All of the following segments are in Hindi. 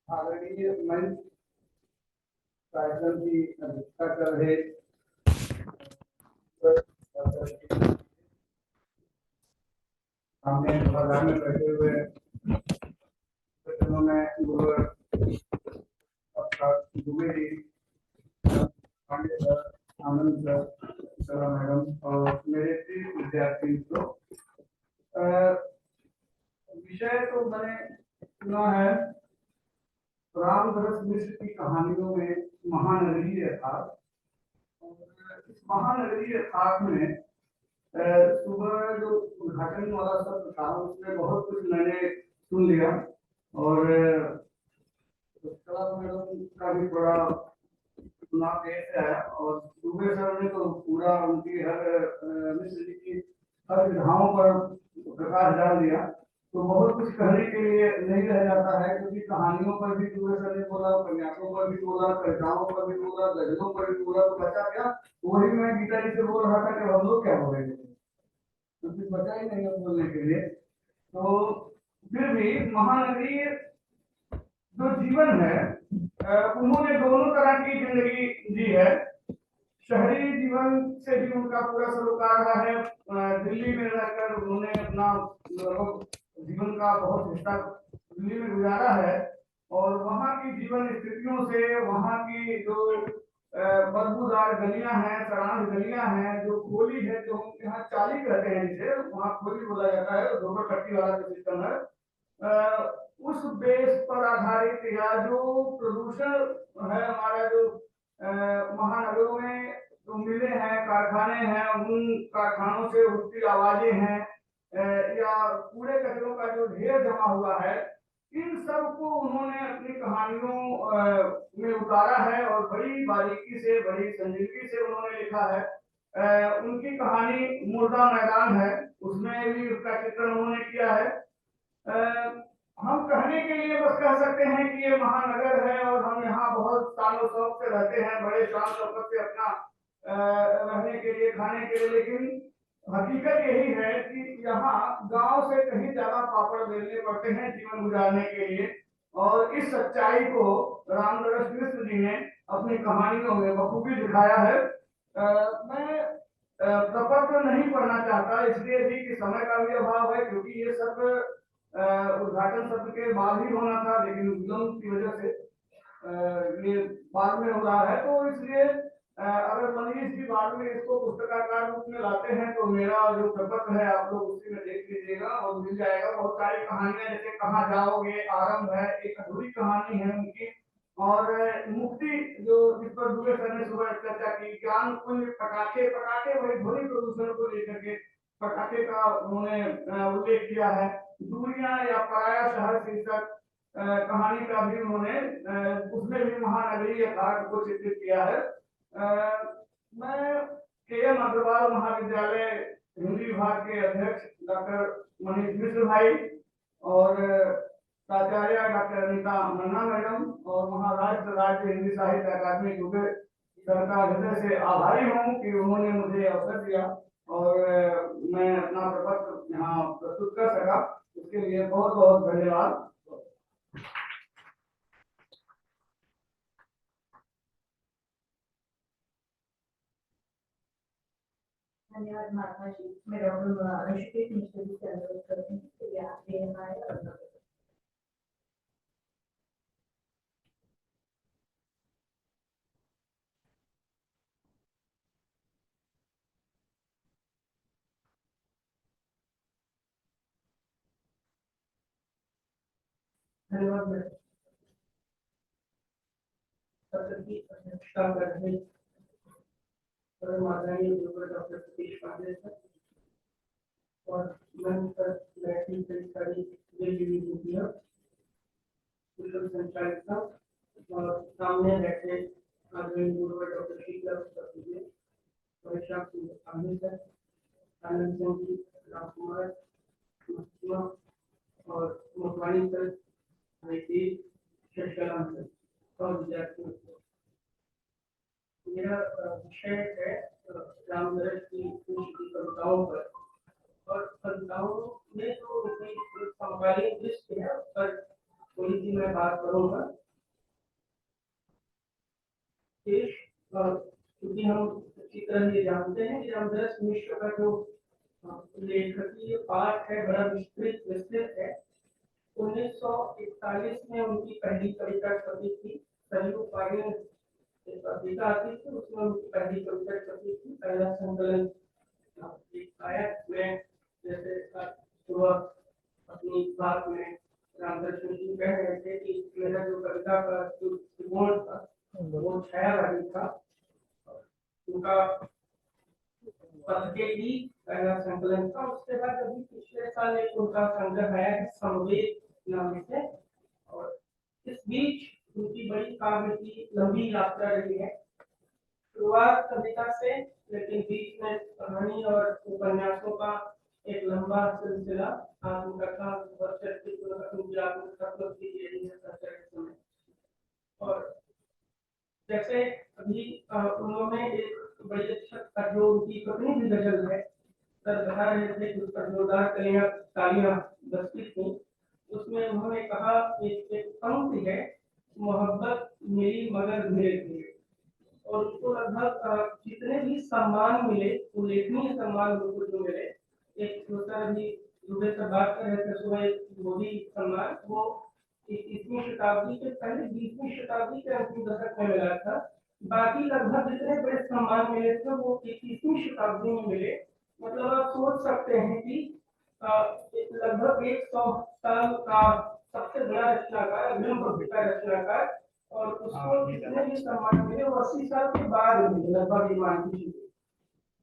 आदरणीय मंच कार्यक्रम की अध्यक्षता कर रहे सामने सभागार में बैठे हुए में दुबे जी, पांडे सर, आनंद सर, सरा मैडम और मेरे प्रिय विद्यार्थी मित्रों, विषय तो मैंने चुना है रामदरस मिश्र की कहानियों में महानगरीय यथार्थ। इस महानगरीय यथार्थ में सुबह जो उद्घाटन वाला सत्र था उसमें बहुत कुछ मैंने सुन लिया और मैडम का भी बड़ा चुनाव देश है और दुबे सर ने तो पूरा उनकी हर मिश्र जी की हर विधाओं पर प्रकाश डाल दिया। तो बहुत कुछ कहने के लिए नहीं रह जाता है क्योंकि कहानियों पर भी दुबे सर ने बोला, उपन्यासों पर भी बोला, कविताओं पर भी बोला, गजलों पर भी बोला। तो बचा क्या? वही मैं गीता जी से बोल रहा था कि हम लोग क्या बोलेंगे, तो कुछ बचा ही नहीं है बोलने के लिए। तो फिर भी महानगरीय जो जीवन है उन्होंने दोनों तरह की जिंदगी जी है। शहरी जीवन से भी उनका पूरा सरोकार रहा है। दिल्ली में रहकर उन्होंने अपना जीवन का बहुत हिस्सा दिल्ली में गुजारा है और वहाँ की जीवन स्थितियों से, वहाँ की जो बदबूदार गलियां हैं, सड़ांध गलियां हैं, जो खोली है, जो हम यहाँ चाली कहते हैं जिसे, वहाँ खोली बोला जाता है, गोबर पट्टी वाला जो सिस्टम है, उस बेस पर आधारित या जो प्रदूषण है हमारा, जो महानगरों में जो मिले हैं, कारखाने हैं, उन कारखानों से उठती आवाजें हैं या कूड़े कचरों का जो ढेर जमा हुआ है, इन सब को उन्होंने अपनी कहानियों में उतारा है और बड़ी बारीकी से, बड़ी संजीदगी से उन्होंने लिखा है। उनकी कहानी मुर्दा मैदान है, उसमें भी उसका चित्रण उन्होंने किया है। हम कहने के लिए बस कह सकते हैं कि ये महानगर है और हम यहाँ बहुत सालों शौक से रहते हैं, बड़े शान शौकत से अपना रहने के लिए, खाने के लिए, लेकिन हकीकत यही है कि यहाँ गांव से कहीं ज्यादा पापड़ बेलने पड़ते हैं जीवन गुजारने के लिए। और इस सच्चाई को रामदरस मिश्र जी ने अपनी कहानियों में बखूबी दिखाया है। मैं प्रपत्र नहीं पढ़ना चाहता इसलिए भी कि समय का भी अभाव है, क्योंकि ये सब उद्घाटन सत्र के बाद ही होना था, लेकिन विलंब की वजह से ये बाद में हो रहा है। तो इसलिए अगर मनीष जी बाद में इसको पुस्तकाकार रूप में लाते हैं तो मेरा जो प्रपत्र है आप लोग उसी में देख लीजिएगा और मिल जाएगा। बहुत सारी कहानियां, जैसे कहाँ जाओगे आरंभ है, एक अधूरी कहानी है उनकी, और मुक्ति जो जिस पर दुबे सर ने सुबह चर्चा की, ज्ञान कुंज, पटाखे, पटाखे वही ध्वनि प्रदूषण को लेकर के पटाखे का उन्होंने उल्लेख किया है। दूरियां या पराया शहर शीर्षक कहानी का भी उन्होंने उसमें भी महानगरीय यथार्थ को चित्रित किया है। मैं के.एम. अग्रवाल महाविद्यालय हिंदी विभाग के अध्यक्ष डॉक्टर मनीष मिश्र भाई और प्राचार्य डॉक्टर अनिता मन्ना मैडम और महाराष्ट्र राज्य हिंदी साहित्य अकादमी दुबे सर का हृदय से आभारी हूँ कि उन्होंने मुझे अवसर दिया और मैं अपना प्रपत्र यहाँ प्रस्तुत कर सका। इसके लिए बहुत बहुत धन्यवाद। धन्यवाद महात्मा जी। मैं डॉक्टर ऋषिकेश मिश्र जी से अनुरोध करती हूँ कि आप हमारे धन्यवाद मैडम। सत्र की अध्यक्षता कर रहे माननीय डॉक्टर सतीश पांडे सर और मंच पर बैठी कई सारी संचालिका और सामने बैठे आदरणीय डॉक्टर शीतला परीक्षा सर, आनंद सिंह जी, राम कुमार और मोटवानी सर, शशिकला सर और विद्यार्थियों। मेरा विषय है रामदरस की कविताओं पर और कविताओं में जो उनकी समकालीन दृष्टि है उस पर थोड़ी सी मैं बात करूंगा। क्योंकि हम अच्छी तरह ये जानते हैं कि रामदास मिश्र का जो लेखकीय पाठ है बड़ा विस्तृत है। 1941 में उनकी पहली कविता छपी थी, सरयू पायन एक पत्रिका आती थी, उसमें उनकी पहली कविता छपी थी। पहला संकलन एक आया में जैसे सुबह अपनी बात में रामदास मिश्र जी कह रहे थे कि मेरा जो कविता का जो त्रिकोण था वो छायावादी था। उनका पद्धति पहला संकलन था। उसके बाद अभी पिछले साल एक उनका संग्रह आया है समवेत नाम से, और इस बीच उनकी बड़ी काव्य की लंबी यात्रा रही है। शुरुआत कविता से, लेकिन बीच में कहानी और उपन्यासों का एक लंबा सिलसिला आत्मकथा समय। और जैसे अभी उन्होंने एक बड़ी अच्छा जो उनकी अपनी भी गजल है सर बता रहे थे कि उस पर जोरदार तालियां बजती थी। उसमें उन्होंने कहा एक पंक्ति है, मोहब्बत मिली मगर मेरे लिए। और उसको लगभग जितने भी सम्मान मिले, उल्लेखनीय सम्मान उनको जो मिले, एक दूसरा भी सुबह से बात कर रहे थे, सुबह मोदी सम्मान वो 21वीं शताब्दी के पहले 20वीं शताब्दी के अंतिम दशक में मिला था। बाकी लगभग जितने बड़े सम्मान मिले थे वो 21वीं शताब्दी में मिले। मतलब आप सोच सकते हैं कि लगभग 100 साल का सबसे बड़ा रचनाकार, अग्रिम पंक्ति का रचनाकार, और उसको जितने भी सम्मान मिले वो 80 साल के बाद मिले लगभग मान लीजिए।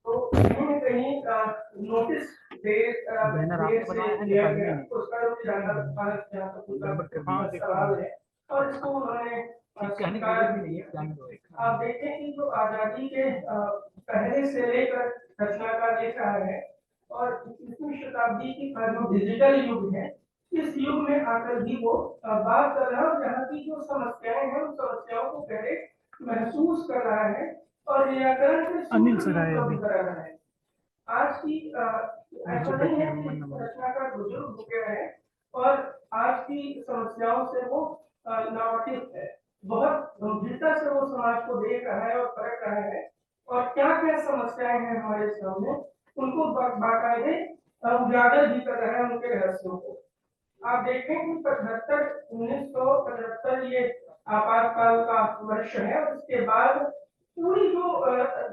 तो कहीं न कहीं नोटिस से लिया गया, उसका जो सवाल है और इसको उन्होंने आप देखें कि जो आजादी के पहले से लेकर रचनाकार लिख रहा है, और 21वीं शताब्दी की जो डिजिटल युग है, इस युग में आकर भी वो बात कर रहा है, जहाँ की जो समस्याएं हैं उन समस्याओं को पहले महसूस कर रहा है और निराकरण कर रहा है। आज की ऐसा नहीं है कि रचनाकार बुजुर्ग हो गया है और आज की समस्याओं से वो नावाकिफ है। बहुत गंभीरता से वो समाज को देख रहा है और परख रहा है, और क्या क्या समस्याएं हैं हमारे सामने उनको बाकायदे उजागर भी कर रहा है, उनके रहस्यों को। आप देखें कि 1975 ये आपातकाल का वर्ष है, और इसके बाद पूरी जो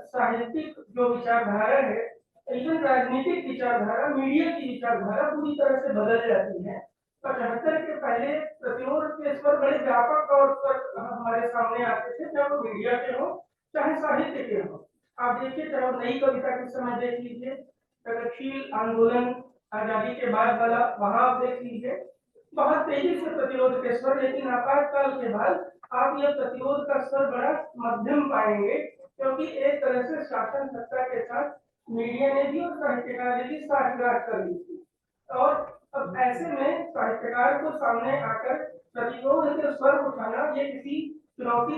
साहित्यिक जो विचारधारा है, इवन राजनीतिक विचारधारा, मीडिया की विचारधारा पूरी तरह से बदल जाती है। 75 के पहले प्रतिरोध के स्वर बड़े व्यापक तौर पर हमारे सामने आते थे, चाहे वो मीडिया के हो चाहे साहित्य के हो। आप देखिए, चाहे नई कविता के समय देख लीजिए, प्रगतिशील आंदोलन आजादी के बाद वाला, वहां आप देख लीजिए बहुत तेजी से प्रतिरोध के स्वर। लेकिन आपातकाल के बाद आप यह प्रतिरोध का स्वर बड़ा मध्यम पाएंगे, क्योंकि एक तरह से शासन सत्ता के साथ मीडिया ने भी और साहित्यकार ने भी साठगांठ कर ली थी। और अब ऐसे में साहित्यकार को सामने आकर प्रतिरोध के स्वर उठाना ये किसी चुनौती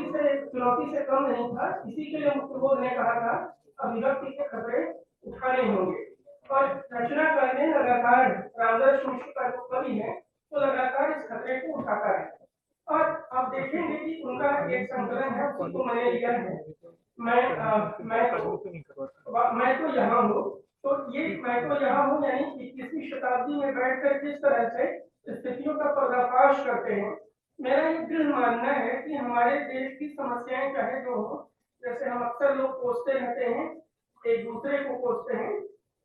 से कम नहीं था। इसी के लिए मुक्तबोध ने कहा था, अभिव्यक्ति के खतरे उठाने होंगे। और रचनाकार ने लगातार, रामदास मिश्र का जो कवि है तो लगातार इस खतरे को उठाता है। और आप देखेंगे कि उनका एक संकलन है, उसको मैंने लिया है, मैं तो यहाँ हूँ। तो ये मैं तो यहाँ हूँ यानी 21वीं शताब्दी में बैठकर किस तरह से स्थितियों का पर्दाफाश करते हैं। मेरा ये दृढ़ मानना है कि हमारे देश की समस्याएं चाहे जो हो, जैसे हम अक्सर लोग कोसते रहते हैं, एक दूसरे को कोसते हैं,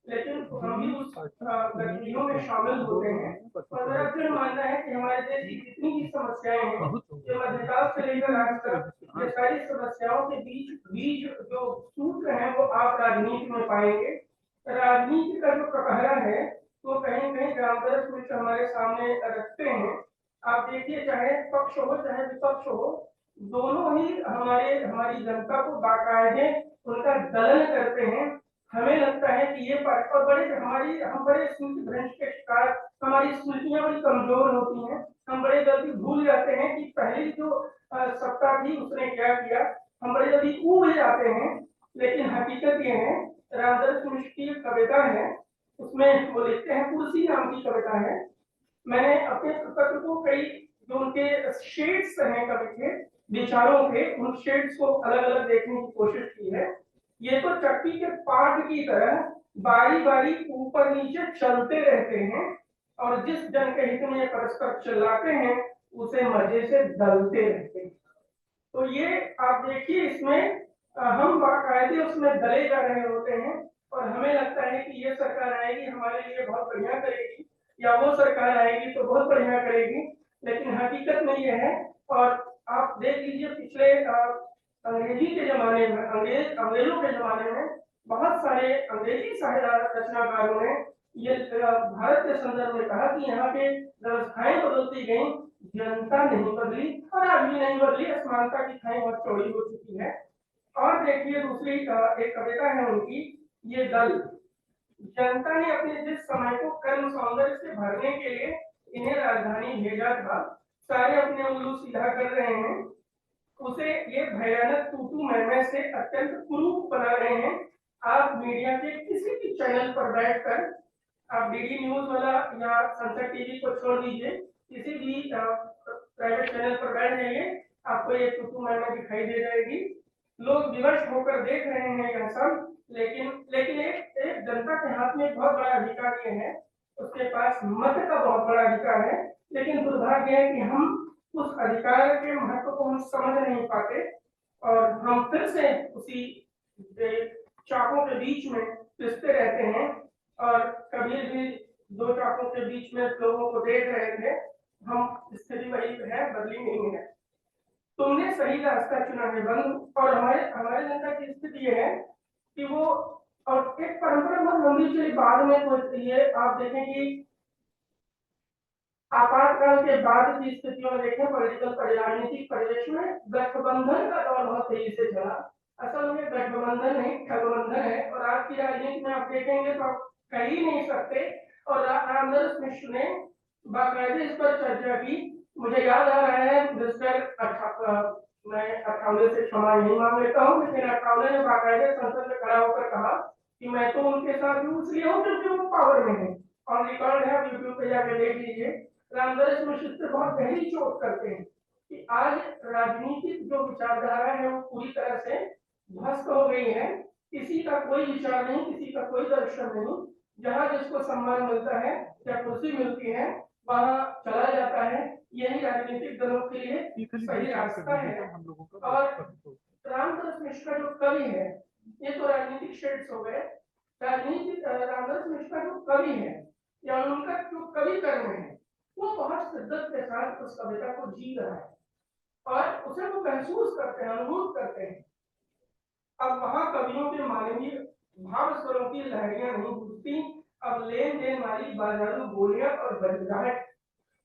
लेकिन हम भी उस गतिविधियों में शामिल होते हैं। और मेरा दृढ़ मानना है कि हमारे देश की जितनी भी समस्याएं हैं, ये मध्यकाल से लेकर आज तक, ये सारी समस्याओं के बीच जो सूत्र हैं वो आप राजनीति में पाएंगे। राजनीति का जो प्रपहरा है वो कहीं कहीं रामदास मिश्र हमारे सामने रखते हैं। आप देखिए, चाहे पक्ष हो चाहे विपक्ष हो, दोनों ही हमारी जनता को बाकायदे उनका दलन करते हैं। हमें लगता है कि ये और हम बड़े स्मृति भ्रंश के शिकार, हमारी स्मृतियां बड़ी कमजोर होती हैं, हम बड़े जल्दी भूल जाते हैं कि पहली जो सत्ता थी उसने क्या किया, हम बड़े जल्दी ऊब जाते हैं। लेकिन हकीकत ये है, रामदास मिश्र की कविता है उसमें वो लिखते हैं, कुर्सी नाम की कविता है। मैंने अपने पुस्तक को कई जो उनके शेड्स हैं कवि के विचारों के, उन शेड्स को अलग अलग देखने की कोशिश की है। ये तो चक्की के पार्ट की तरह बारी बारी ऊपर नीचे चलते रहते हैं और जिस जन के हित में परस्पर चिल्लाते हैं उसे मजे से दलते रहते हैं। तो ये आप देखिए, इसमें हम बाकायदे उसमें दले जा रहे होते हैं और हमें लगता है कि ये सरकार आएगी हमारे लिए बहुत बढ़िया करेगी या वो सरकार आएगी तो बहुत बढ़िया करेगी, लेकिन हकीकत में ये है। और आप देख लीजिए पिछले अंग्रेजी के जमाने में, अंग्रेजों के जमाने में बहुत सारे अंग्रेजी साहित्य रचनाकारों ने ये भारत के संदर्भ में कहा कि यहाँ पे व्यवस्थाएं बदलती गई, जनता नहीं बदली और आज भी नहीं बदली, असमानता की खाई बहुत चौड़ी हो चुकी है। और देखिए दूसरी एक कविता है उनकी, ये दल। जनता ने अपने जिस समय को कर्म सौंदर्य से भरने के लिए इन्हें राजधानी भेजा था, सारे अपने उल्लू सीधा कर रहे हैं, उसे ये भयानक तूतू मैमे से अत्यंत कुरूप बना रहे हैं। आप मीडिया के किसी भी चैनल पर बैठकर, आप डीडी न्यूज वाला या सनसद टीवी को छोड़ दीजिए, किसी भी प्राइवेट चैनल पर बैठ जाइए, आपको ये तूतू मैमे दिखाई दे जाएगी। लोग विवश होकर देख रहे हैं यह सब, लेकिन एक जनता के हाथ में बहुत बड़ा अधिकार ये है, उसके पास मत का बहुत बड़ा अधिकार है, लेकिन दुर्भाग्य है कि हम उस अधिकार के महत्व को हम समझ नहीं पाते और हम फिर से उसी चाकों के बीच में पिसते रहते हैं। और कभी भी दो चाकों के बीच में लोगों को देख रहे थे, हम स्थिति वही है, बदली नहीं है। तुमने सही रास्ता चुना है बंधु। और हमारे जनता की स्थिति ये है कि वो, और एक परंपरा बहुत लंबी चली, बाद में कोई ये आप देखें कि आपातकाल के बाद की स्थितियों में देखें, पॉलिटिकल राजनीतिक परिवेश में गठबंधन का दौर बहुत तेजी से चला। असल में गठबंधन नहीं, ठगबंधन है। और आज की राजनीति में आप देखेंगे तो आप कह ही नहीं सकते। और रामदास मिश्र ने बाकायदे इस पर चर्चा की। मुझे याद आ रहा है मैं 98 से क्षमा नहीं मांग लेता हूँ, लेकिन 98 ने बाकायदे संसद में खड़ा होकर कहा कि मैं तो उनके साथ हूँ इसलिए हूँ क्योंकि वो पावर में है। और रिकॉर्ड है, आप यूट्यूब पे जाकर देख लीजिए। रामदास मिश्र से बहुत गहरी चोट करते हैं कि आज राजनीतिक जो विचारधारा है वो पूरी तरह से ध्वस्त हो गई है। किसी का कोई विचार नहीं, किसी का कोई दर्शन नहीं, जहां जिसको सम्मान मिलता है या कुर्सी मिलती है वहां चला जाता है। यही राजनीतिक दलों के लिए सही रास्ता है। और रामदास मिश्र का जो कवि है, ये तो राजनीतिक शेड्स हो गए, राजनीतिक रामदास मिश्र का जो कवि है या उनका जो कवि कर्म है वो बहुत शिद्दत के साथ उस कविता को जी रहा है और उसे वो महसूस करते हैं, अनुभूत करते हैं। अब वहां कवियों के मानवीय भाव स्वरों की लहरियां नहीं गूंजती, अब लेन देन वाली बाजारू बोलियां और बजबजाहट,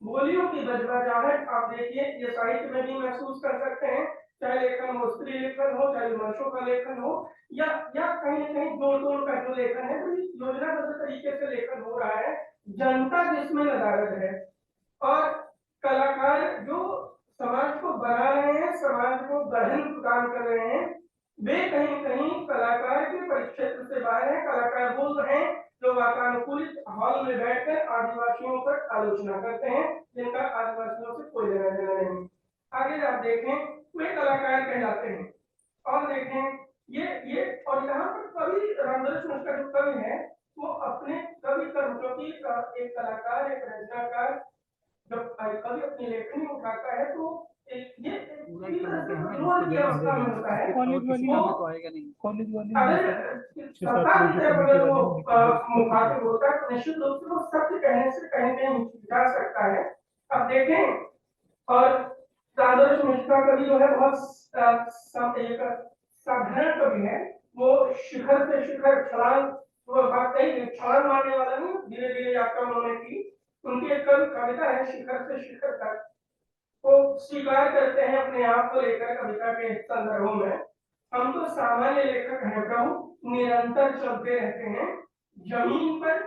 बोलियों की बजबजाहट आप देखिए, ये साहित्य में भी महसूस कर सकते हैं। चाहे लेखन हो, स्त्री लेखन हो, चाहे विमर्शों का लेखन हो, या कहीं ना कहीं जोड़ तोड़ का जो लेखन है, तो योजनाबद्ध तरीके से लेखन हो रहा है। जनता जिसमें नदारद है और कलाकार जो समाज को बना रहे हैं, समाज को गढ़न प्रदान कर रहे हैं, वे कहीं कहीं कलाकार के परिक्षेत्र से बाहर है। कलाकार बोल रहे हैं जो वातानुकूलित हॉल में बैठकर आदिवासियों पर आलोचना करते हैं, जिनका आदिवासियों से कोई लेना देना नहीं। आगे आप देखें वे कलाकार कहलाते हैं। और देखें ये और यहाँ पर कवि रामदास मिश्र का जो कवि है वो अपने कवि कर्म, क्योंकि एक कलाकार, एक रचनाकार जब कवि अपनी लेखनी उठाता है तो ये अवस्था में होता है। अगर वो मुखातिब होता है तो निश्चित रूप से वो सत्य कहने से कहीं कहीं जा सकता है। अब देखें, और रामदास मिश्र का कवि जो है बहुत साधारण कवि है। वो शिखर से शिखर छलांग, वो बात कही छलांग मारने वाला नहीं, धीरे धीरे यात्रा उन्होंने की। उनकी एक कविता है शिखर से शिखर तक, वो स्वीकार करते हैं अपने आप को लेकर कविता के संदर्भों में। हम तो सामान्य लेखक हैं प्रभु, निरंतर चलते रहते हैं जमीन पर,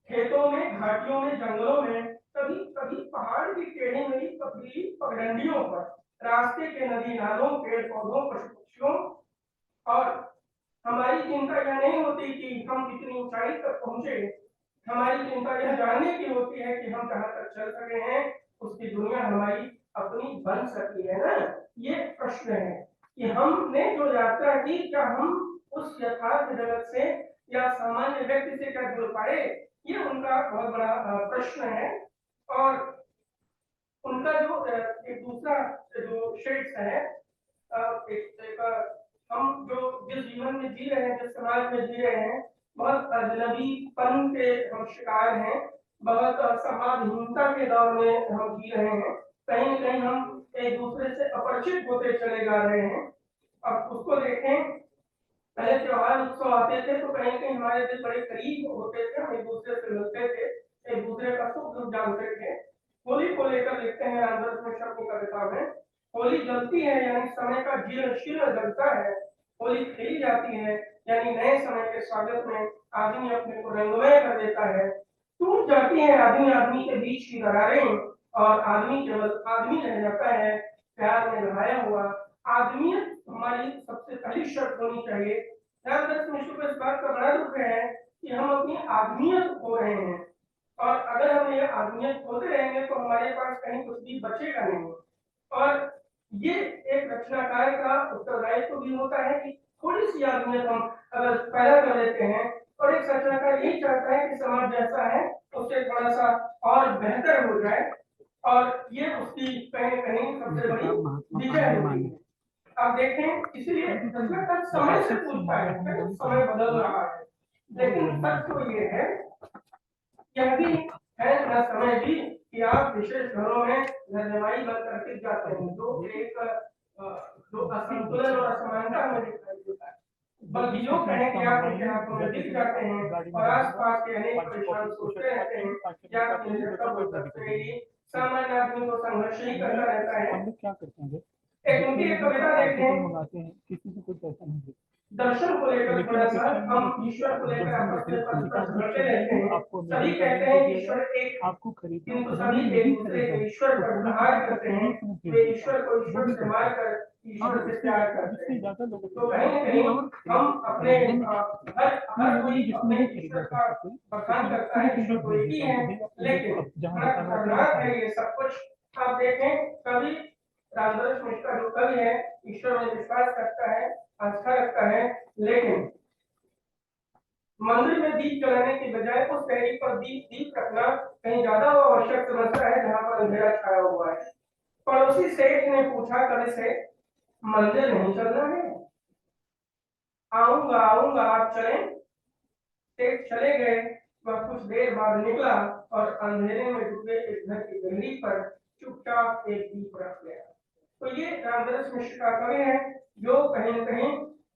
खेतों में, घाटियों में, जंगलों में, कभी कभी पहाड़ की टेढ़ी मेढ़ी पथरीली पगडंडियों पर, रास्ते के नदी नालों, पेड़ पौधों, पशु पक्षियों। और हमारी चिंता यह नहीं होती कि हम कितनी ऊंचाई तक पहुंचे, हमारी चिंता यह जानने की होती है कि हम कहाँ तक चल सके हैं, उसकी दुनिया हमारी अपनी बन सकती है ना। ये प्रश्न है कि हमने जो यात्रा की, क्या हम उस यथार्थ जगत से या सामान्य व्यक्ति से क्या जुड़ पाए, ये उनका बहुत बड़ा प्रश्न है। और उनका जो एक दूसरा जो शेड्स है, हम जो जिस जीवन में जी रहे हैं, जिस समाज में जी रहे हैं, बहुत अजनबीपन के हम शिकार हैं, बहुत समाजहीनता के दौर में हम जी रहे हैं। कहीं न कहीं हम एक दूसरे से अपरिचित होते चले जा रहे हैं। अब उसको देखें, पहले त्योहार उत्सव आते थे तो कहीं कहीं हमारे दिल बड़े करीब होते थे, हम एक दूसरे से मिलते थे, एक दूसरे का सुख दुख जानते थे। होली को लेकर लिखते हैं रामदास मिश्र अपनी कविता में, होली जलती है यानी समय का जीर्ण शीर्ण जलता है, होली खेली जाती है यानी नए समय के स्वागत में आदमी अपने को रंगमय कर देता है। टूट जाती है आदमी आदमी के बीच की दरारें और आदमी केवल आदमी रह जाता है, प्यार में नहाया हुआ। आदमियत हमारी सबसे पहली शर्त होनी चाहिए। रामदास मिश्र को इस बात का बड़ा दुख है कि हम अपनी आदमियत खो रहे हैं, और अगर हम ये आदमियत खोते रहेंगे तो हमारे पास कहीं कुछ भी बचेगा नहीं। और ये एक रचनाकार का उत्तरदायित्व भी होता है कि थोड़ी सी आदमियत हम अगर पैदा कर लेते हैं, और एक रचनाकार यही चाहता है कि समाज जैसा है उससे थोड़ा सा और बेहतर हो जाए, और ये उसकी कहीं न कहीं सबसे बड़ी विजय होती है। आप देखें, इसलिए रचनाकार समय से पूछता है, समय बदल रहा है, लेकिन सच तो ये है, यह भी है न समय भी, कि आप विशेष घरों में रहनुमाई बनकर टिक जाते हैं, जो एक जो असंतुलन और असमानता हमें दिखाई देता है। बल्कि यूं कहें कि आप उनके हाथों में दिख जाते हैं और आसपास के अनेक परेशान सोचते रहते हैं क्या अपनी निरंतर हो सकते हैं। सामान्य आदमी को संघर्ष ही करता रहता है। हम लोग क्या करते हैं एक उनकी एक कविता देखें, मंगाते हैं, किसी को कुछ ऐसा नहीं है। दर्शन को लेकर थोड़ा सा हम ईश्वर को लेकर आपस में प्रश्न करते रहते हैं। सभी कहते हैं कि ईश्वर एक, आपको खरीदना किंतु सभी एक दूसरे के ईश्वर पर प्रहार करते हैं। वे ईश्वर को ईश्वर से मारकर ईश्वर से प्यार करते हैं। तो कहीं न कहीं हम अपने हर कोई अपने ईश्वर का बखान करता है, ईश्वर तो एक ही है, लेकिन बड़ा खतरनाक है ये सब कुछ। आप देखें, कभी रामदास मिश्र का जो कवि है, ईश्वर में विश्वास करता है, आस्था रखता है, लेकिन मंदिर में दीप जलाने की बजाय उस टहनी पर दीप रखना कहीं ज्यादा आवश्यक समझता है जहां पर अंधेरा छाया हुआ है। पड़ोसी सेठ ने पूछा कवि से, मंदिर नहीं चलना है? आऊंगा आऊंगा, आप चलें? सेठ चले गए। वह कुछ देर बाद निकला और अंधेरे में डूबे एक घर की गहरी पर चुपचाप एक दीप रख गया। तो ये रामदास मिश्र का कवि है, जो कहीं न कहीं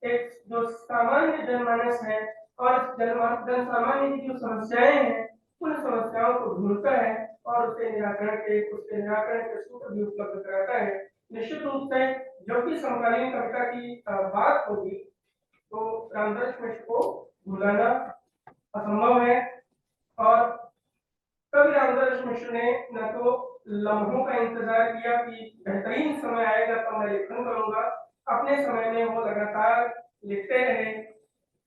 एक जो सामान्य जनमानस है और जन सामान्य की जो समस्याएं हैं, उन समस्याओं को ढूंढता है और उसके निराकरण के सूत्र भी उपलब्ध कराता है। निश्चित रूप से जब भी समकालीन कविता की बात होगी तो रामदास मिश्र को भुलाना असंभव है। और कवि रामदास मिश्र ने न तो लम्हों का इंतजार किया कि बेहतरीन समय आएगा तो मैं लेखन करूंगा, अपने समय में वो लगातार लिखते रहे।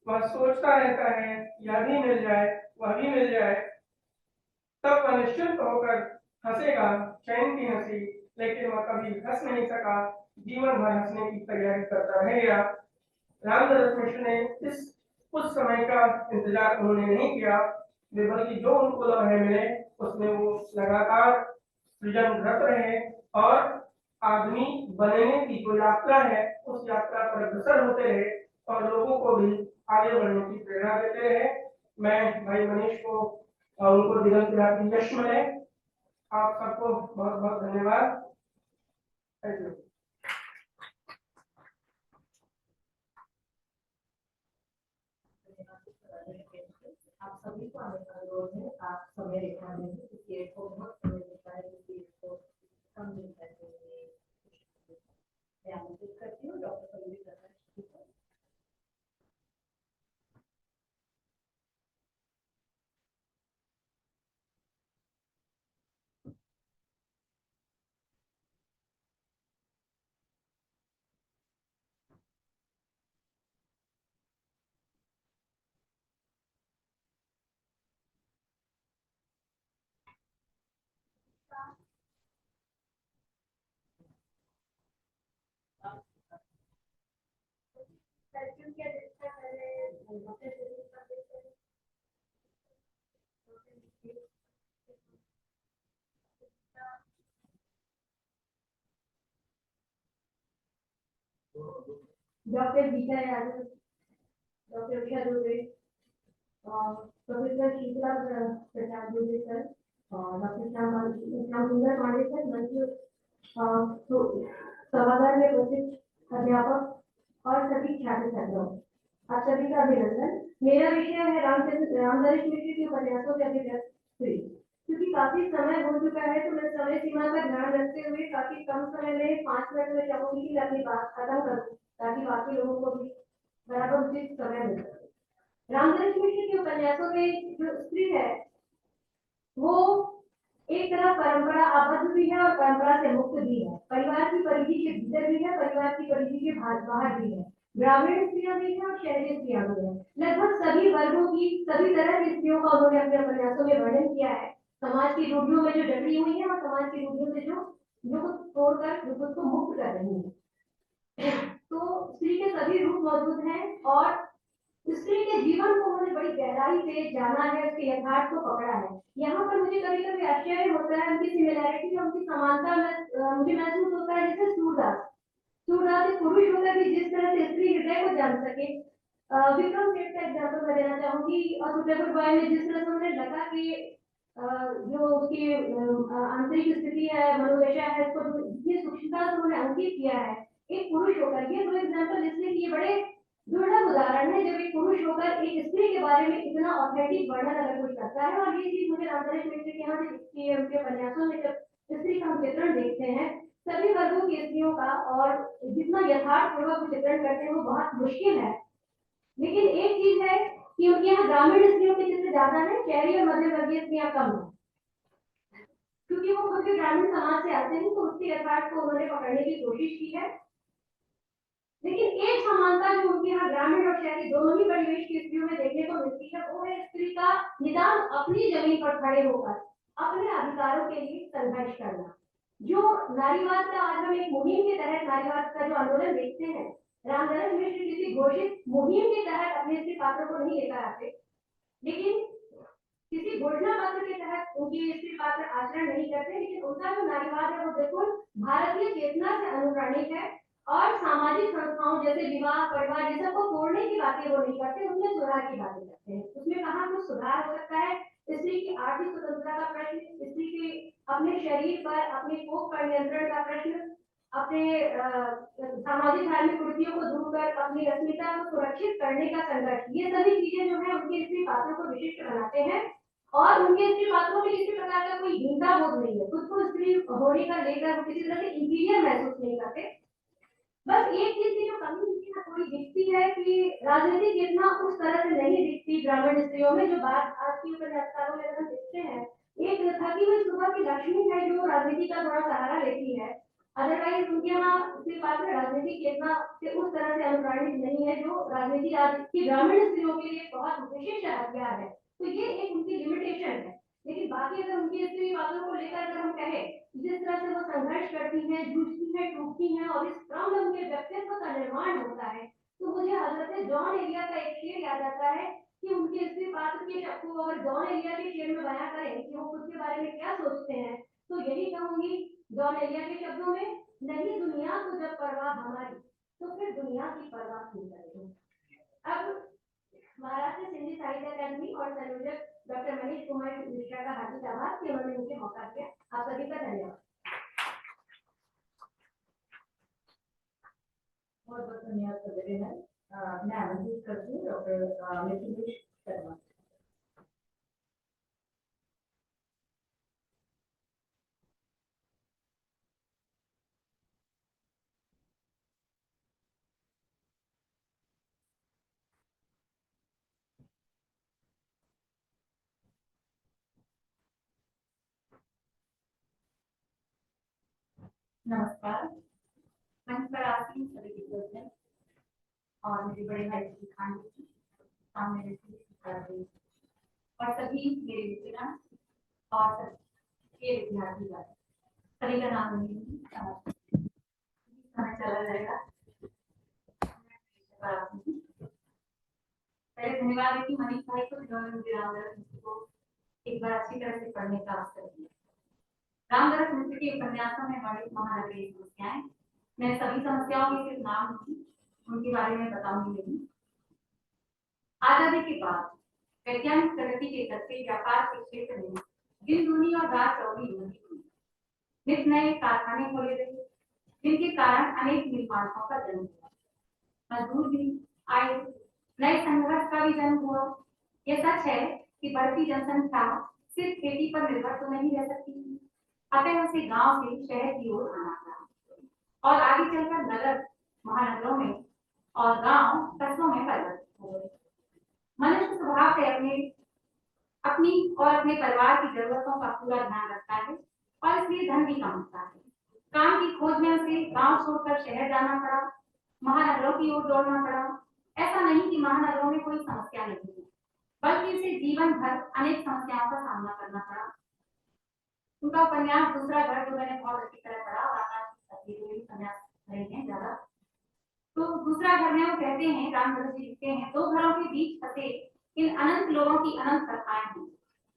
वह सोचता रहता है यह भी मिल जाए, वह भी मिल जाए, तब वह निश्चिंत होकर हंसेगा चैन की हंसी, लेकिन वह कभी हंस नहीं सका, जीवन भर हंसने की तैयारी करता रह गया। रामदास मिश्र ने इस उस समय का इंतजार उन्होंने नहीं किया, बल्कि जो उनको लम्हे मिले उसमें वो लगातार सृजनरत रहे और आदमी बनने की जो यात्रा है उस यात्रा पर अग्रसर होते रहे और लोगों को भी आगे बढ़ने की प्रेरणा देते रहे। मैं भाई मनीष को उनको दिगंत व्यापी यश मिले। आप सबको बहुत बहुत धन्यवाद। Thank you. आप सभी को आने का अनुरोध है, आप समय रेखा में किसी को बहुत समय देता है, किसी को कम देता है। मैं आमंत्रित करती हूँ डॉक्टर संदीप प्रकाश जी को। Doctor Gita Yadav, doctor Usha Dubey, professor Sheetla प्रसाद दुबे सर, डॉक्टर श्याम सुंदर पांडे सर, मंच सभागार में उपस्थित अध्यापक और सभी छात्र छात्राओं, आप सभी का अभिनंदन। मेरा विषय है रामधरीश मिश्र के उपन्यासों के अभिव्यक्त स्त्री। क्योंकि काफी समय हो चुका है तो मैं समय सीमा का ध्यान रखते हुए काफी कम समय में 5 मिनट में चाहूंगी कि अपनी बात खत्म करूं ताकि बाकी लोगों को भी बराबर उचित समय मिल सके। रामधरीश मिश्र के उपन्यासों में जो स्त्री है वो एक तरफ परंपरा आबद्ध भी है और परंपरा से मुक्त भी है, परिवार की परिधि के भीतर भी है, परिवार की परिधि के बाहर भी है, ग्रामीण स्त्रियां भी है और शहरी स्त्रियां भी है। लगभग सभी वर्गों की, सभी तरह की स्त्रियों का उन्होंने अपने उपन्यासों में वर्णन किया है। समाज की रूढ़ियों में जो डटी हुई है और समाज की रूढ़ियों से जो कुछ तोड़कर जो कुछ को मुक्त कर रही है। तो स्त्री के सभी रूप मौजूद हैं और स्त्री के जीवन को उन्होंने बड़ी गहराई से जाना है, उसके यथार्थ को पकड़ा है। यहाँ पर मुझे कभी कभी आश्चर्य होता है उनकी सिमिलैरिटी और उनकी समानता में मुझे महसूस होता है जैसे सूरदास एक पुरुष होकर भी जिस तरह से स्त्री हृदय को जान सके। विक्रम सेठ का एग्जाम्पल मैं देना चाहूंगी और सुटेबल बॉय में जिस तरह से उन्होंने लगा कि जो उसकी आंतरिक स्थिति है, मनोदशा है, उसको जितनी सूक्ष्मता से उन्होंने अंकित किया है एक पुरुष होकर। ये दो एग्जाम्पल इसलिए ये बड़े दुर्लभ उदाहरण है जब एक पुरुष होकर एक स्त्री के बारे में इतना ऑथेंटिक वर्णन अगर कोई करता है। और ये चीज मुझे रामधरीश मिश्र के यहाँ से दिखती है उनके उपन्यासों में। जब स्त्री का हम चित्रण देखते हैं सभी वर्गों की स्त्रियों का और जितना यथार्थ पूर्वक चित्रण करते हैं वो बहुत मुश्किल है। लेकिन एक चीज है कि उनके यहाँ ग्रामीण स्त्रियों के चित्र ज्यादा है, शहरी और मध्य वर्गीय स्त्रियां कम है, क्योंकि वो खुद भी ग्रामीण समाज से आते हैं तो उसके यथार्थ को उन्होंने पकड़ने की कोशिश की है। लेकिन एक समानता जो उनके यहाँ ग्रामीण और शहरी दोनों ही परिवेश की स्त्रियों में देखने को मिलती है वो है स्त्री का निदान अपनी जमीन पर खड़े होकर अपने अधिकारों के लिए संघर्ष करना। जो नारीवाद का आज हम एक मुहिम के तहत नारीवाद का जो आंदोलन देखते हैं, रामधरीश मिश्र किसी घोषित मुहिम के तहत अपने स्त्री पात्रों को नहीं लेकर आते, लेकिन किसी घोषणा पत्र के तहत उनकी स्त्री पात्र आचरण नहीं करते, लेकिन उनका जो नारीवाद है वो बिल्कुल भारतीय चेतना से अनुप्राणित है और सामाजिक संस्थाओं जैसे विवाह परिवार ये सब को तोड़ने की बातें वो नहीं करते, उसमें सुधार की बातें करते हैं। उसमें कहाँ कुछ सुधार हो सकता है, स्त्री की आर्थिक स्वतंत्रता का प्रश्न, स्त्री के अपने शरीर पर अपने कोख पर नियंत्रण का प्रश्न, अपने सामाजिक धार्मिक कुर्तियों को दूर कर अपनी अस्मिता को सुरक्षित करने का संघर्ष, ये सभी चीजें जो है उनके स्त्री पात्रों को विशिष्ट बनाते हैं। और उनके स्त्री पात्रों में किसी प्रकार का कोई हीनता बोध नहीं है, खुद को स्त्री होने का लेकर किसी तरह से इंफीरियर महसूस नहीं करते। बस एक चीज की जो कमी उनकी ना थोड़ी दिखती है कि राजनीतिक चेतना उस तरह से नहीं दिखती ग्रामीण स्त्रियों में जो बात आज की उपन्यासकारों में हम देखते हैं। एक थकी हुई सुबह की लक्ष्मी है जो राजनीति का थोड़ा सहारा लेती है, अदरवाइज उनके यहाँ स्त्री पात्र राजनीतिक चेतना से उस तरह से अनुप्राणित नहीं है जो राजनीति आज की ग्रामीण स्त्रियों के लिए बहुत विशिष्ट हथियार है। तो ये एक उनकी लिमिटेशन है। लेकिन बाकी अगर उनकी स्त्री बातों को लेकर अगर हम कहें जिस तरह से वो संघर्ष करती हैं, जूझती हैं, टूटती हैं और इस क्रम में उनके व्यक्तित्व का निर्माण होता है, तो मुझे हजरत जॉन एलिया का एक शेर याद आता है कि उनके स्त्री पात्र के शब्द को अगर जॉन एलिया के शेर में बयां करें कि वो खुद के बारे में क्या सोचते हैं तो यही कहूंगी जॉन एलिया के शब्दों में, नहीं दुनिया को जब परवाह हमारी तो फिर दुनिया की परवाह क्यों करें। अब महाराष्ट्र सिंधी साहित्य अकादमी और संयोजक डॉक्टर मनीष कुमार मिश्रा का हार्दिक आभार कि उन्होंने मुझे मौका दिया। आप सभी का धन्यवाद। बहुत बहुत धन्यवाद सभी है। मैं आमंत्रित करती हूँ डॉक्टर मिथिलेश शर्मा। नमस्कार। मंच पर आसीन सभी विद्यार्थी और मेरे बड़े भाई श्री खान जी सामने और सभी मेरे मित्र और सभी विद्यार्थी सभी का नाम नहीं समय चला जाएगा। पहले धन्यवाद है कि मनीष भाई को जिन्होंने मुझे रामधरीश मिश्र को एक बार अच्छी तरह से पढ़ने का अवसर दिया। रामधरीश मिश्र के उपन्यासों में बड़ी महानगरीय समस्याएं मैं सभी समस्याओं के सिर्फ नाम दूंगी, उनके बारे में बताऊंगी नहीं। आजादी के बाद वैज्ञानिक प्रगति के चलते व्यापार के क्षेत्र में दिन दूनी और रात चौड़ी उन्नति हुई। नित नए कारखाने खोले गए, जिनके कारण अनेक निर्माताओं का जन्म हुआ, मजदूर भी आए, नए संघर्ष का भी जन्म हुआ। यह सच है कि बढ़ती जनसंख्या सिर्फ खेती पर निर्भर तो नहीं रह सकती, अतः उसे गांव से शहर की ओर आना पड़ा और आगे चलकर नगर महानगरों में और गांव कस्बों में परिवर्तित हो गए। मनुष्य स्वभाव से अपनी और अपने परिवार की जरूरतों का पूरा ध्यान रखता है और इसलिए धन भी कमाता है। काम की खोज में उसे गांव छोड़कर शहर जाना पड़ा, महानगरों की ओर दौड़ना पड़ा। ऐसा नहीं कि महानगरों में कोई समस्या नहीं है, बल्कि उसे जीवन भर अनेक समस्याओं का सामना करना पड़ा। उनका उपन्यास दूसरा घर जो मैंने बहुत अच्छी तरह पढ़ा, उपन्यास रहे हैं ज्यादा, तो दूसरा घर में वो कहते हैं, रामचंद्र जी लिखते हैं, दो घरों के बीच फंसे इन अनंत लोगों की अनंत कथाएं हैं।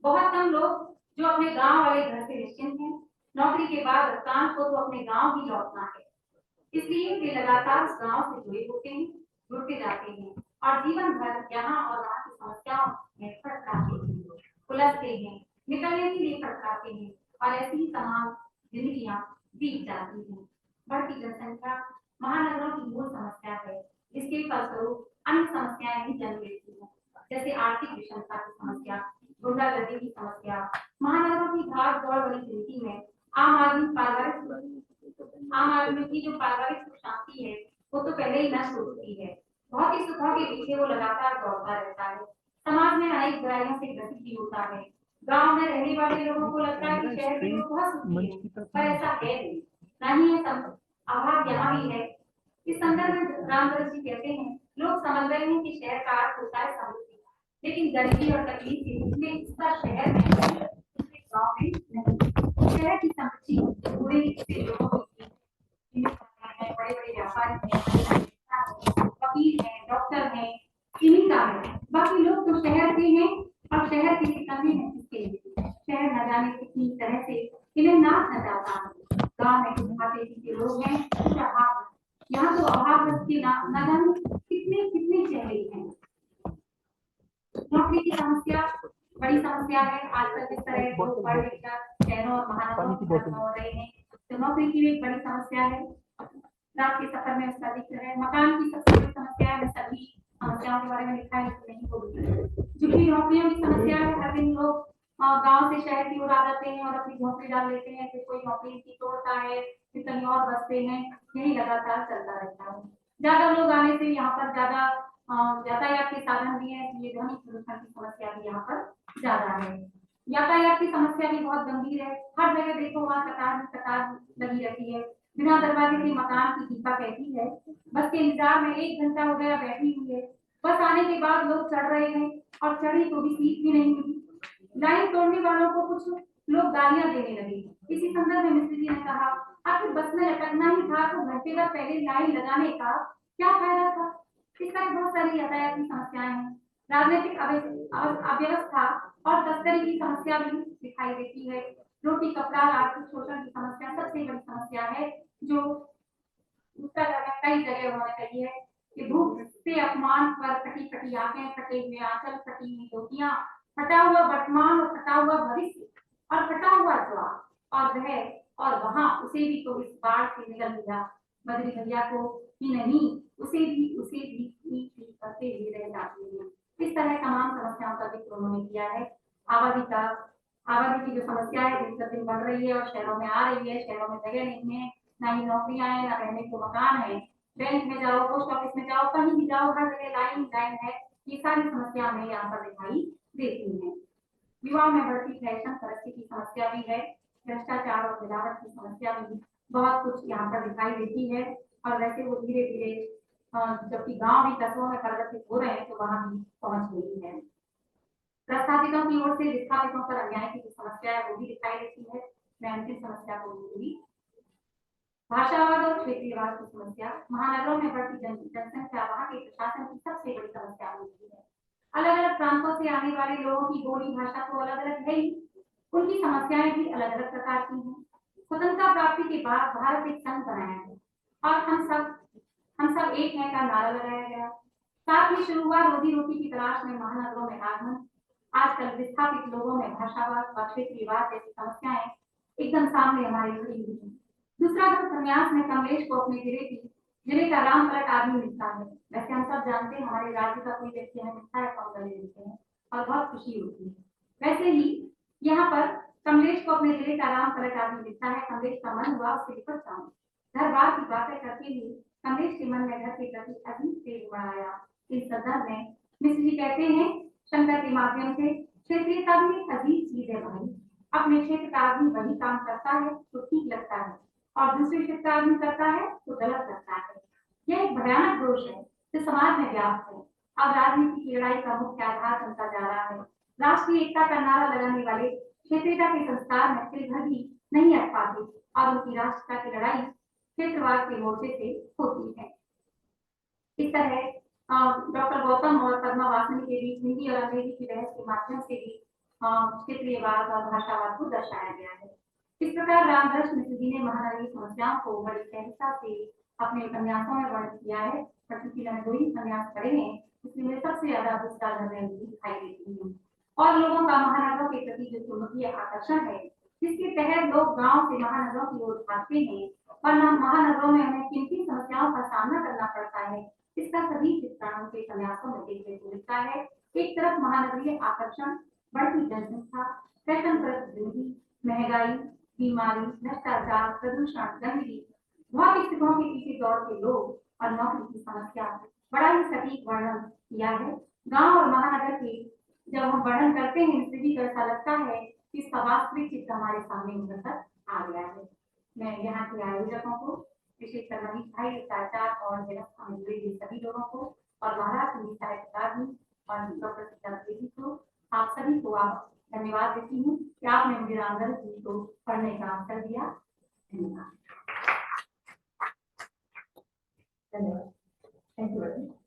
बहुत कम लोग जो अपने गांव वाले घर से निश्चिंत हैं, नौकरी के बाद अधिकांश को तो अपने गांव ही लौटना है, इसलिए वे लगातार उस गांव से जुड़े होते हैं, जुड़ते जाते हैं और जीवन भर यहाँ और वहाँ की समस्याओं में फटकाते हैं, उलझते हैं, निकलने के लिए फटकाते हैं और ऐसी ही तमाम जिंदगियां बीत जाती हैं। बढ़ती जनसंख्या महानगरों की मूल समस्या है, इसके फलस्वरूप अन्य समस्याएं भी जन्म लेती हैं, जैसे आर्थिक विषमता की समस्या, गुंडागर्दी की समस्या। महानगरों की भाग दौड़ वाली जिंदगी में आम आदमी की जो पारिवारिक सुख शांति है वो तो पहले ही नष्ट हो चुकी है। बहुत ही सुखों के पीछे वो लगातार दौड़ता रहता है। समाज में अनेक बुराइयों से ग्रसित भी होता है। गांव में रहने वाले लोगों को लगता है कि शहर के लोग बहुत सुखी हैं, पर ऐसा है नहीं, नहीं है। अभाव यहाँ भी है। इस संदर्भ में रामचंद्र जी कहते हैं, लोग समझ रहे हैं कि शहर का अर्थ होता है समृद्धि, लेकिन गरीबी और तकलीफ के रूप में इसका शहर में गाँव में नहीं। शहर की समृद्धि पूरे लोगों की बड़े बड़े व्यापारी हैं, वकील हैं, डॉक्टर हैं, इन्हीं का है। बाकी लोग तो शहर के हैं और शहर के कितने हैं इसके लिए शहर न जाने कितनी तरह से इन्हें नाच नचाता है। गाँव में कुछ खाते पीते लोग हैं, कुछ अभाव, यहाँ तो अभाव के न जाने कितने कितने चेहरे हैं। नौकरी की समस्या बड़ी समस्या है। आजकल जिस तरह लोग पढ़ लिख कर शहरों और महानगरों में हो रहे हैं, तो नौकरी की एक बड़ी समस्या है। रात के सफर में उसका जिक्र है। मकान की सबसे बड़ी समस्या है। सभी समस्याओं के बारे में लिखा है, नहीं बोलूंगी। झुग्गी नौकरियों की समस्या है। हर दिन लोग गांव से शहर की ओर आ जाते हैं और अपनी झोंपड़ी डाल लेते हैं, फिर कोई नौकरी की तोड़ता है, फिर कहीं और बसते हैं, यही लगातार चलता रहता है। ज्यादा लोग आने से यहाँ पर ज्यादा यातायात के साधन भी है, ये ध्वनि प्रदूषण की समस्या भी यहाँ पर ज्यादा है। यातायात की समस्या भी बहुत गंभीर है। हर जगह देखो वहाँ कतार लगी रहती है। बिना दरवाजे के मकान की दीपा कहती है, बस के इंतजार में 1 घंटा हो गया बैठी हुई है। बस आने के बाद लोग चढ़ रहे हैं और चढ़ी तो भी सीट भी नहीं मिली। लाइन तोड़ने वालों को कुछ लोग गालियां देने लगे। इसी संदर्भ में मिस्त्री जी ने कहा, आखिर बस में लटकना ही था तो घंटे का पहले लाइन लगाने का क्या फायदा था। इस तरह बहुत सारी यातायात की समस्याएं हैं। राजनीतिक अव्यवस्था और तस्करी की समस्या भी दिखाई देती है। रोटी कपड़ा आर्थिक शोषण की समस्या सबसे बड़ी समस्या है, जो उत्तर कई जगह उन्होंने कही है कि भूख से अपमान पर फटी फटी आंखें, फटे हुए आंचल, फटी हुई धोतियां, फटा हुआ वर्तमान और फटा हुआ भविष्य और फटा हुआ द्वार और वह और वहां उसे भी तो इस बाढ़ से निकल लिया। बद्री भैया को ही नहीं, उसे भी करते हुए रह जाते हैं। इस तरह तमाम समस्याओं का जिक्र उन्होंने किया है। आबादी की जो समस्या है दिन प्रतिदिन बढ़ रही है और शहरों में आ रही है। शहरों में जगह नहीं है, ना ही नौकरियां हैं, ना रहने को मकान है। बैंक में जाओ, पोस्ट ऑफिस में जाओ, कहीं भी जाओ, हर जगह लाइन है। ये सारी समस्या हमें यहाँ पर दिखाई देती है। युवाओं में बढ़ती फैशन तरक्की की समस्या भी है। भ्रष्टाचार और मिलावट की समस्या भी बहुत कुछ यहाँ पर दिखाई देती है। और वैसे वो धीरे धीरे जबकि गांव भी कस्बों में परिवर्तित हो रहे हैं, तो वहां भी पहुंच गई है। प्रस्थापितों की ओर से विस्थापितों पर अन्याय की जो समस्या है वो भी दिखाई देती है। मैं अंतिम समस्या को बोलूंगी, भाषावाद और क्षेत्रीयवाद की समस्या। महानगरों में बढ़ती जनसंख्या वहां के प्रशासन की सबसे बड़ी समस्या होती है। अलग अलग प्रांतों से आने वाले लोगों की बोली भाषा तो अलग अलग है ही, उनकी समस्याएं भी अलग अलग प्रकार की हैं। स्वतंत्रता प्राप्ति के बाद भारत एक संघ बनाया है, और हम सब एक हैं का नारा लगाया गया। साथ ही शुरू हुआ रोजी रोटी की तलाश में महानगरों में आगमन। आजकल विस्थापित लोगों में भाषावाद व क्षेत्रीयवाद जैसी समस्याएं एकदम सामने हमारे खड़ी हुई हैं। दूसरा दल संन्यास में कमलेश को अपने जिले का राम पलट आदमी मिलता है। वैसे हम सब जानते हैं हमारे राज्य का कोई व्यक्ति हमें मिलता है तो हम गले मिलते हैं और बहुत खुशी होती है। वैसे ही यहाँ पर कमलेश को अपने जिले का राम पलट आदमी मिलता है। कमलेश का मन हुआ उससे निकट जाऊं। घर बार की बातें करते हुए कमलेश के मन में घर के प्रति अजीब तेज बढ़ाया। इस संदर्भ में मिश्र जी कहते हैं, शंकर के माध्यम से क्षेत्रीयता भी एक अजीब चीज है भाई। अपने क्षेत्र का आदमी वही काम करता है तो ठीक लगता है और दूसरे क्षेत्र का आदमी करता है तो गलत लगता है। यह एक भयानक दोष है जो समाज में व्याप्त है। अब राजनीति की लड़ाई का मुख्य आधार बनता जा रहा है। राष्ट्रीय एकता का नारा लगाने वाले क्षेत्रीयता के संस्कार में तिल भर भी नहीं अट पाते और उनकी राष्ट्रीयता की लड़ाई क्षेत्रवाद के मोर्चे से होती है। इस तरह डॉक्टर गौतम और पद्मा वासनी के बीच हिंदी और अंग्रेजी की बहस के माध्यम से भी क्षेत्रीयवाद और भाषावाद को दर्शाया गया है। इस प्रकार रामदर्श मिश्र जी ने महानगरीय समस्याओं को बड़ी सहजता से अपने उपन्यासों में वर्णन किया है। क्योंकि मैंने दो ही उपन्यास पढ़े हैं इसलिए मुझे सबसे ज्यादा दूसरा घर दिखाई देती है और लोगों का महानगरों के प्रति जो चुनौती आकर्षण है जिसके तहत लोग गांव से महानगरों की ओर भागते हैं और महानगरों में उन्हें किन किन समस्याओं का सामना करना पड़ता है इसका सभी चित्रण उनके उपन्यासों में देखने को मिलता है। एक तरफ महानगरीय आकर्षण, बढ़ती जनसंख्या, फैशनग्रस्त जिंदगी, महंगाई, बीमारी, भ्रष्टाचार, प्रदूषण, गंदगी, भौतिक सुखों के पीछे दौड़ते लोग और नौकरी की समस्या बड़ा ही सटीक वर्णन किया है। गांव और महानगर के जब हम वर्णन करते हैं स्थिति को ऐसा लगता है कि इसका वास्तविक चित्र हमारे सामने निकल आ गया है। मैं यहाँ के आयोजकों को, विशेषकर मनीष भाई, साचार और व्यवस्था में जुड़े सभी लोगों को और महाराज हिंदी साहित्यकार भी और डॉक्टर सीता देवी को, आप सभी को आप धन्यवाद देती हूँ कि आपने मुझे रामदर्श जी को पढ़ने का अवसर दिया। धन्यवाद। धन्यवाद। Thank you.